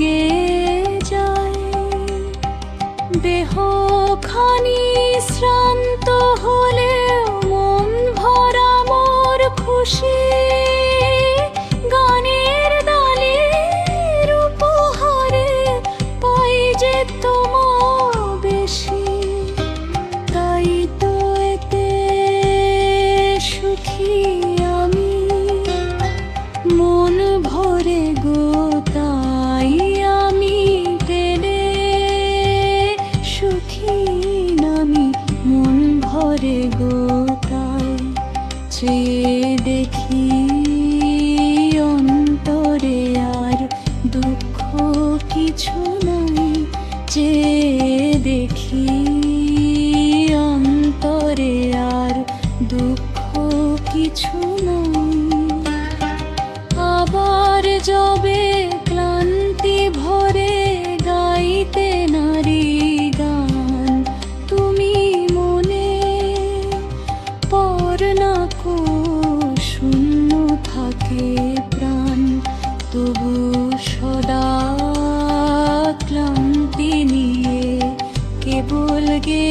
গে যায়। দেহ খানি শ্রান্ত হলেও মন ভরা মোর খুশি। গানের ডালের উপহারে পাই যে তোমা বেশি। তাই তো এতে সুখী আমি মন ভরে গো, তাই আমি পেলে সুখী আমি মন ভরে গো। তাই চেয়ে দেখি অন্তরে আর দুঃখ কিছু নাই। চেয়ে দেখি অন্তরে আর দুঃখ কিছু নাই। আবার যবে ক্লান্তি ভরে গাইতে নারী গান, তুমি মনে পর না কো শূন্য থাকে প্রাণ। তবু সদা ক্লান্তি নিয়ে কেবল গে